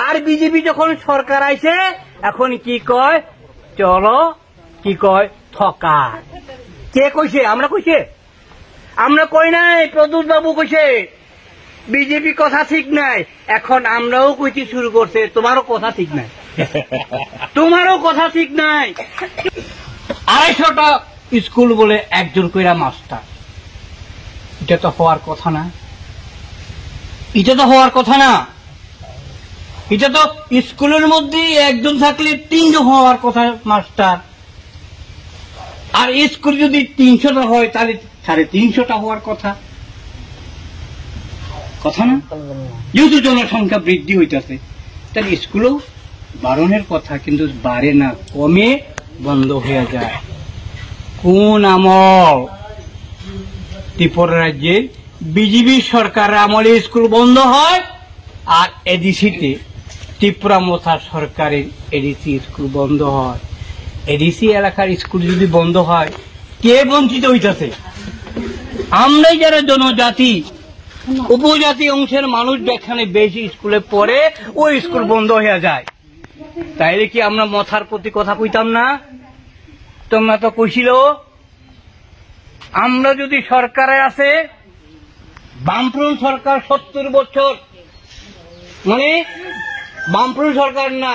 আর BJP যখন সরকার আইছে এখন কি কয়, চলো কি কয়, ঠকা। কে কইছে? আমরা কইছে? আমরা কই নাই, প্রদ্যুৎ বাবু কইছে বিজেপি কথা ঠিক নাই। এখন আমরাও কইতে শুরু করছে তোমারও কথা ঠিক নাই, তোমারও কথা ঠিক নাই। 250টা স্কুল বলে একজন কইরা মাস্টার, এটা তো হওয়ার কথা না, এটা তো হওয়ার কথা না। এটা তো স্কুলের মধ্যে একজন থাকলে 3জন হওয়ার কথা মাস্টার, আর স্কুল যদি 300টা হয় তাহলে 350টা হওয়ার কথা, কথা না? যেহেতু জনসংখ্যা বৃদ্ধি হইতেছে তাহলে স্কুলও বাড়ানোর কথা, কিন্তু বাড়ে না, কমে বন্ধ হয়ে যায়। কোন আমল? ত্রিপুরা রাজ্যের বিজেপি সরকারের আমলে স্কুল বন্ধ হয়, আর এডিসিতে ত্রিপুরা মথা সরকারের এডিসি স্কুল বন্ধ হয়। এডিসি এলাকার স্কুল যদি বন্ধ হয়, কে বঞ্চিত হইতেছে? আমরাই যারা জনজাতি উপজাতি অংশের মানুষ যেখানে বেশি স্কুলে পড়ে ওই স্কুল বন্ধ হয়ে যায়। তাইলে কি আমরা মথার প্রতি কথা কইতাম না? তোমরা তো কইছিল আমরা যদি সরকারে আছে, বামফ্রন্ট সরকার 70 বছর, মানে বামফ্রন্ট সরকার না,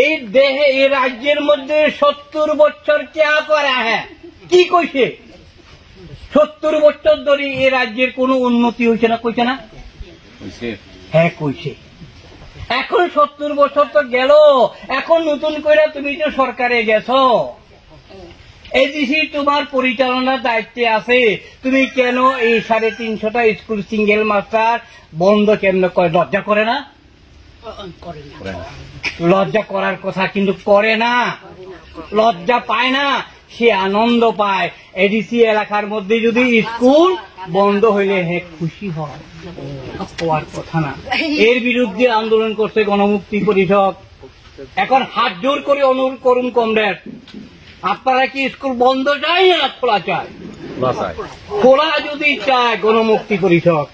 এই দেহে এই রাজ্যের মধ্যে 70 বছর কে করা হ্যাঁ, কি কইছে? 70 বছর ধরে এই রাজ্যের কোন উন্নতি হয়েছে না? কইছে না? হ্যাঁ কইছে। এখন 70 বছর তো গেল, এখন নতুন করে তুমি তো সরকারে গেছো, এডিসি তোমার পরিচালনার দায়িত্বে আছে, তুমি কেন এই 350টা স্কুল সিঙ্গেল মাস্টার বন্ধ কেন করে? লজ্জা করে না? লজ্জা করার কথা, কিন্তু করে না, লজ্জা পায় না, সে আনন্দ পায়। এডিসি এলাকার মধ্যে যদি স্কুল বন্ধ হইলে হে খুশি হয়, হওয়ার কথা না। এর বিরুদ্ধে আন্দোলন করছে গণমুক্তি পরিষদ। এখন হাত জোর করে অনুরোধ করুন কমরেড, আপনারা কি স্কুল বন্ধ চাই না খোলা চায়? খোলা যদি চায় গণমুক্তি পরিষদ,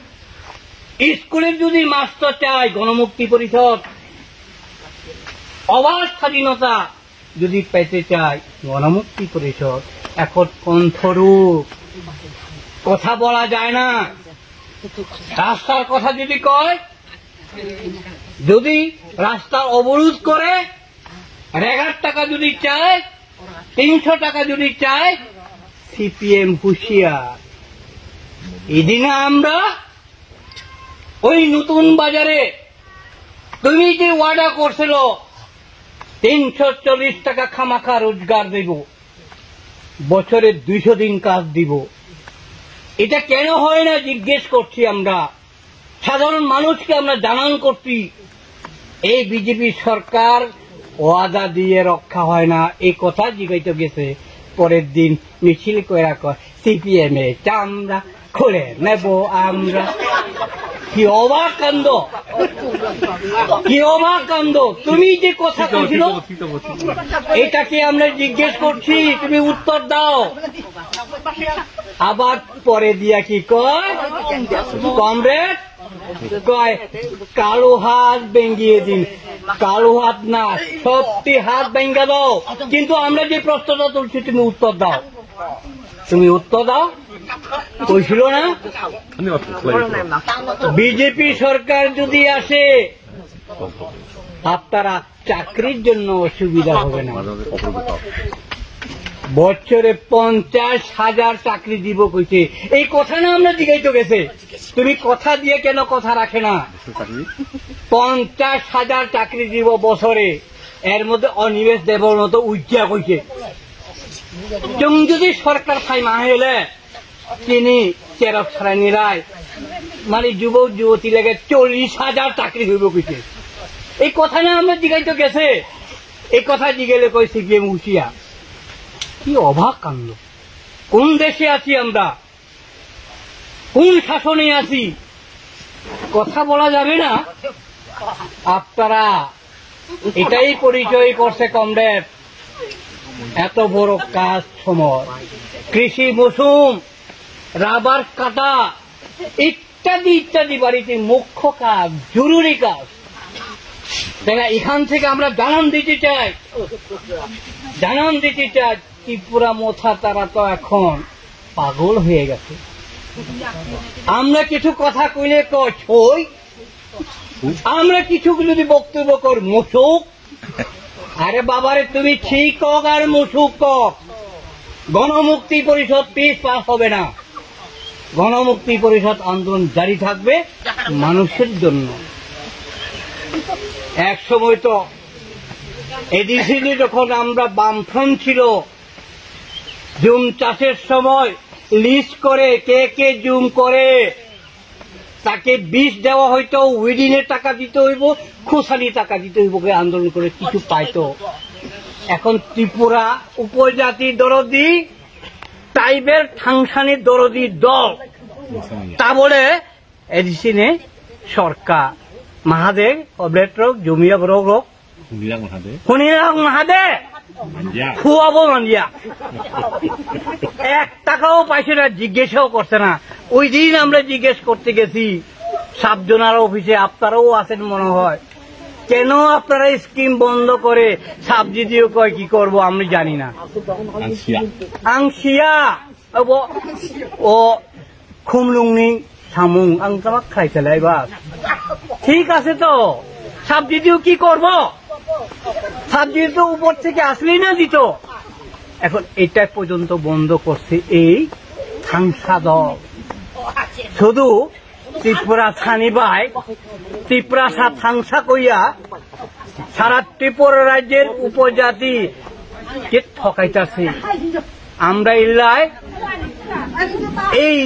স্কুলের যদি মাস্টার চায় গণমুক্তি পরিষদ, অবাধ স্বাধীনতা যদি পেতে চায় গণমুক্তি পরিষদ। এখন কণ্ঠরূপ কথা বলা যায় না। রাস্তার কথা যদি কয়, যদি রাস্তার অবরোধ করে, 1000 টাকা যদি চায়, 300 টাকা যদি চায়, সিপিএম হুঁশিয়ার। এদিনে আমরা ওই নতুন বাজারে তুমি যে ওয়াদা করছিল 340 টাকা খামাখা রোজগার দেব, বছরে 200 দিন কাজ দিব, এটা কেন হয় না জিজ্ঞেস করছি আমরা। সাধারণ মানুষকে আমরা জানান করছি এই বিজেপি সরকার ওয়াদা দিয়ে রক্ষা হয় না, এই কথা জিজ্ঞাসা গেছে। পরের দিন মিছিল কইরা কয় সিপিএম এ চামড়া খুলে নেব আমরা। কি অবাক কাণ্ড, কি অবাক কাণ্ড! তুমি যে কথা কইছিল এটাকে আমরা জিজ্ঞেস করছি, তুমি উত্তর দাও। আবার পরে দিয়া কি কয় কমরেড, কয় কালো হাত ভেঙ্গিয়ে দিন। কালো হাত না, সত্যি হাত ভেঙ্গা দাও, কিন্তু আমরা যে প্রশ্নটা তুলছি তুমি উত্তর দাও। তুমি উত্তর দাও। কইছিল না বিজেপি সরকার যদি আসে আপনারা চাকরির জন্য অসুবিধা হবে না, বছরে 50,000 চাকরি দিব কইছে। এই কথা না আমরা জিজ্ঞাসা গেছে, তুমি কথা দিয়ে কেন কথা রাখে না? 50,000 চাকরি দিব বছরে, এর মধ্যে অনিবেশ দেবর মতো উজ্জা কইছে। তুমি যদি সরকার খাই মাহেলে তিনি চেরক ছাড়ানি রায়, মানে যুবক যুবতী লেগে 40,000 চাকরি হইব কইছে। এই কথা না আমরা জিজ্ঞাসা গেছে, এই কথা জিগেলে কই সিপিএম হুঁশিয়া। কি অবাক কাণ্ড! কোন দেশে আছি আমরা? কোন শাসনে আছি? কথা বলা যাবে না। আপনারা এটাই পরিচয় করছে কমরেড, এত বড় কাজ সময়, কৃষি মৌসুম, রাবার কাটা ইত্যাদি ইত্যাদি বাড়িতে মুখ্য কাজ, জরুরি কাজ, তাহলে এখান থেকে আমরা জানান দিতে চাই ত্রিপুরা মোথা তারা তো এখন পাগল হয়ে গেছে। আমরা কিছু কথা কইলে কই, আমরা কিছু যদি বক্তব্য কর মুসুক। আরে বাবারে তুমি ঠিক কক আর মুসুক কক, গণমুক্তি পরিষদ পিস পাস হবে না। গণমুক্তি পরিষদ আন্দোলন জারি থাকবে মানুষের জন্য। এক সময় তো এডিসিতে যখন আমরা বামফ্রন্ট ছিল, জুম চাষের সময় লিস্ট করে কে কে জুম করে তাকে বিষ দেওয়া হইতো, উইডিনের টাকা দিতে হইব, খুশানি টাকা দিতে হইব, আন্দোলন করে কিছু পাইতো। এখন ত্রিপুরা উপজাতি দরদি, ট্রাইবের ঠাংসানি দরদি দল, তা বলে এডিসিনে সরকার মাহাদেব অবলেটরক জমিয়া রোগ শুনিলাম মাহাদে খুয়াবো মানিয়া 1 টাকাও পাইছে না, জিজ্ঞেসও করছে না। ওই দিন আমরা জিজ্ঞেস করতে গেছি সাবজনার অফিসে, আপনারাও আছেন মনে হয়, কেন আপনারা স্কিম বন্ধ করে সাবজি দিয়ে কয় কি করবো আমি জানি না। আংশিয়া ও খুমলুংনি সামুং আংসামাক খাইছিল এবার, ঠিক আছে তো সাবজি দিয়েও কি করব, সাবজি তো উপর থেকে আসলেই না দিত। এখন এটা পর্যন্ত বন্ধ করছে এই থাংসা দল। শুধু ত্রিপুরা ছানিবাই ত্রিপুরা থাংসা কইয়া সারা ত্রিপুরা রাজ্যের উপজাতি কে ঠকাইতেছে। আমরা ইল্লায় এই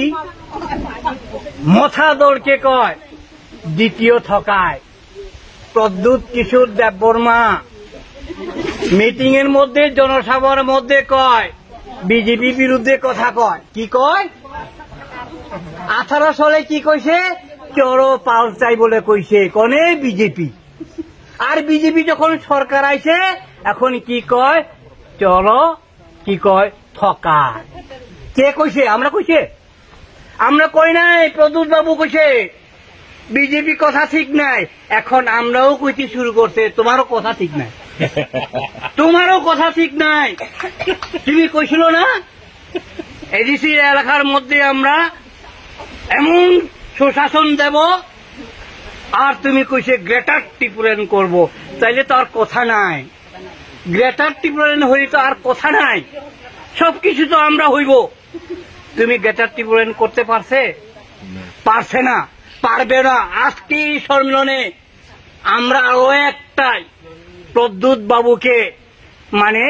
মথা দলকে কয় দ্বিতীয় ঠকায়। প্রদ্যুৎ কিশোর দেববর্মা মিটিং এর মধ্যে জনসভার মধ্যে কয় বিজেপি বিরুদ্ধে কথা কয়, কি কয় 18 সালে কি কইছে, চড়ো পাল চাই বলে কইছে কনে বিজেপি। আর বিজেপি যখন সরকার আইছে এখন কি কয়, চলো কি কয় ঠকা। কে কইছে? আমরা কইছে? আমরা কই নাই, প্রদ্যুৎ বাবু কইছে বিজেপি কথা ঠিক নাই। এখন আমরাও কইতে শুরু করছে তোমারও কথা ঠিক নাই, তোমারও কথা ঠিক নাই। তুমি কইছিল না এডিসি এলাকার মধ্যে আমরা এমন সুশাসন দেব, আর তুমি কইছে গ্রেটার ত্রিপুরান করব, তাইলে তো আর কথা নাই। গ্রেটার ত্রিপুরান হইলে তো আর কথা নাই, সবকিছু তো আমরা হইব। তুমি গ্রেটার ত্রিপুরান করতে পারছে না, পারবে না। আজকে এই সম্মেলনে আমরা আরো একটাই প্রদ্যুৎ বাবুকে মানে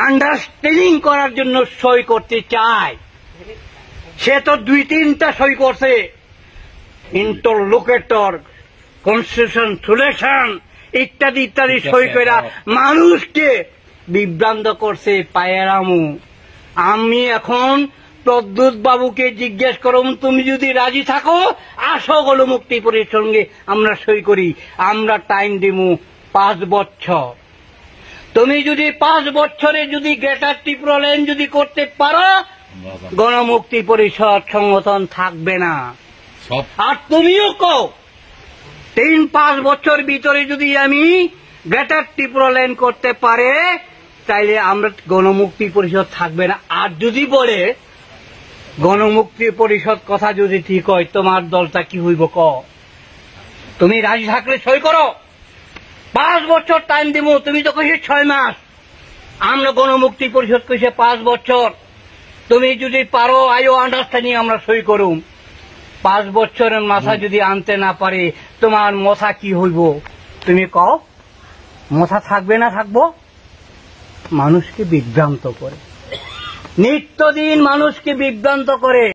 আন্ডারস্ট্যান্ডিং করার জন্য সই করতে চাই। সে তো 2-3টা সই করছে, ইন্টারলোকেটর, কনস্টিটিউশন সুলেশন ইত্যাদি ইত্যাদি সই করে মানুষকে বিভ্রান্ত করছে। পায়েরামু আমি এখন প্রদ্যুৎ বাবুকে জিজ্ঞেস করুন, তুমি যদি রাজি থাকো আসো গণমুক্তি পরিষদের সঙ্গে আমরা সই করি। আমরা টাইম দিমু 5 বছর। তুমি যদি 5 বছরে যদি গ্রেটার ত্রিপুরা ল্যান্ড যদি করতে পারো, গণমুক্তি পরিষদ সংগঠন থাকবে না। আর তুমিও কও 3-5 বছর ভিতরে যদি আমি গ্রেটার ত্রিপুরা ল্যান্ড করতে পারে তাইলে আমরা গণমুক্তি পরিষদ থাকবে না। আর যদি বলে গণমুক্তি পরিষদ কথা যদি ঠিক হয়, তোমার দলটা কি হইব ক? তুমি রাজি থাকলে সই করো, 5 বছর টাইম দিব। তুমি তো কইছে 6 মাস, আমরা গণমুক্তি পরিষদ কইছে 5 বছর। তুমি যদি পারো আইও আন্ডারস্ট্যান্ডিং আমরা সই করুম। 5 বছরের মাথা যদি আনতে না পারে তোমার মাথা কি হইব তুমি কও? মাথা থাকবে না থাকবো? মানুষকে বিভ্রান্ত করে, নিত্যদিন মানুষকে বিভ্রান্ত করে।